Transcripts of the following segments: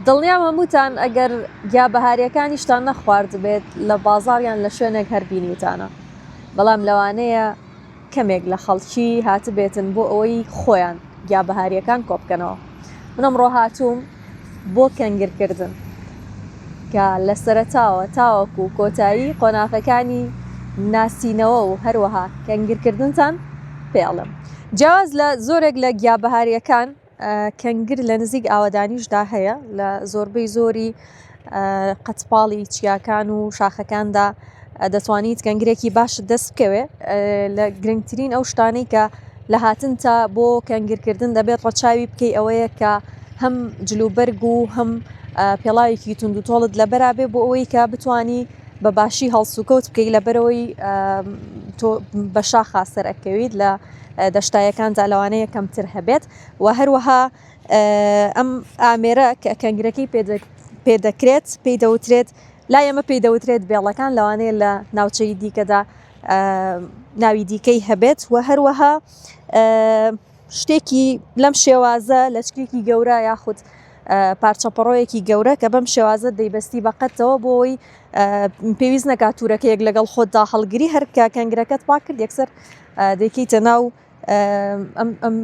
دڵنیام هەمووتان ئەگەر گیابەهاریەکانیشتان نەخوارد بێت لە بازاڕیان لە شوێنێک هەربینیتانە، بەڵام لەوانەیە کەمێک لە خەڵکی هاتبێتن بۆ ئەوەی خۆیان گیابەهاریەکان کۆبکەنەوە. من ئەمڕۆ هاتووم بۆ کەنگرکردن کە لە سەرەتاوە تاوەکو کۆتایی قۆناغەکانی ناسینەوە و هەروەها کەنگرکردنتان پێڵم. جیاواز لە زۆرێک لە گیابەهاریەکان کەنگر لە نزیک ئاوەدانیشدا هەیە، لە زۆربەی زۆری قەتپاڵی چیاکان و شاخەکاندا دەتوانیت کەنگرێکی باشت دەست بکەوێ. لە گرنگترین ئەو شتانەی کە لە هاتن تا بۆ کەنگرکردن دەبێت ڕەچاوی بکەی ئەوەیە کە هەم جلوبەرگ و هەم پێڵاوێکی تونند و تۆڵت لەبەرابێ بۆ ئەوەی کە بتانی بە باشی هەڵسوکەوت بکەی لەبەرەوەی تۆ بە شاخا سەرەکەویت لە دەشتایەکاندا لەوانەیە کەمتر هەبێت و هەروەها ئەم ئامێرە کە کەنگرەکەی پێدەکرێت پێی دەوترێت لا ئێمە پێی دەوترێت بێڵەکان لەوانەیە لە ناوچەی دیکەدا ناوی دیکەی هەبێت و هەروەها شتێکی لەم شێوازە لەچکێکی گەورە یاخود پارچەپەڕۆیەکی گەورە کە بەم شێوازە دەیبەستی بەقەتەوە بۆ ئەوی پێویست نەکات توورەکەیەک لەگەڵ خۆتدا هەڵگری هەرکە کەنگرەکەت پاک کرد یەکسەر دەکەیتە ناو ئەم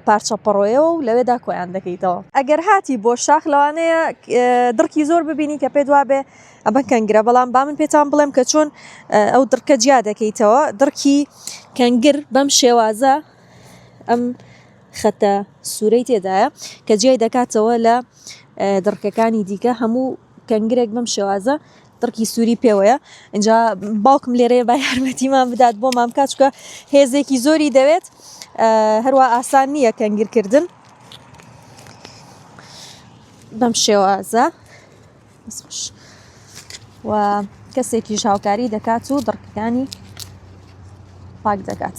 پارچەپەڕۆیەوە و لەوێدا کۆیان دەکەیتەوە. ئەگەر هاتی بۆ شاخ لەوانەیە دڕکی زۆر ببینی کە پێ دوابێ ئەمە کەنگرە، بەڵام با من پێتان بڵێم کە چۆن ئەو دڕکە جیا دەکەیتەوە. دڕکی کەنگر بەم شێوازە ئەم خەتە سوورەی تێدایە کە جیای دەکاتەوە لە دڕکەکانی دیکە. هەموو کەنگرێک بەم شێوازە دڕکی سووری پێوەیە. اینجا باوکم لێرەیە با یارمەتیمان بدات بۆ مام بکات چکە هێزێکی زۆری دەوێت، هەروە ئاسان نییە کەنگرکردن بەم شێوازە و کەسێکی هاوکاری دەکات و دڕکەکانی پاک دەکات.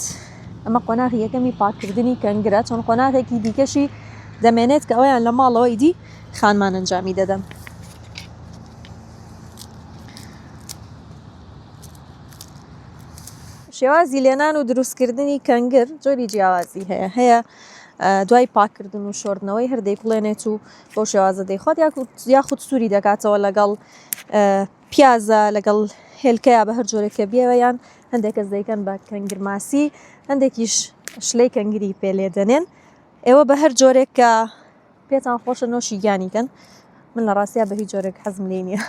ئەمە قۆناغی یەکەمی پاکردنی کەنگرە، چۆن قۆناغێکی دیکەشی دەمێنێت کە ئەویان لە ماڵەوە ئیدی خانمان ئەنجامی دەدەن. شێوازی لێنان و دروستکردنی کەنگر جۆری جیاوازی هەیە دوای پاکردن و شۆردنەوەی هەردەی بڵێنێت و بۆ شێوازە دەیخوات یاخود سووری دەکاتەوە لەگەڵ پیازە لەگەڵ هێلکەیە بە هەر جۆرێکە بیەوەیان هەندێک کەس دەیکەن بە کەنگرماسی، هەندێکیش شلەی کەنگری پێلێ دەنێن. ئێوە بە هەر جۆرێک کە پێتان خۆشە نۆشی گیانیکەن، من لە ڕاستیا بە هیچ جۆرێک حەزم لێ نییە.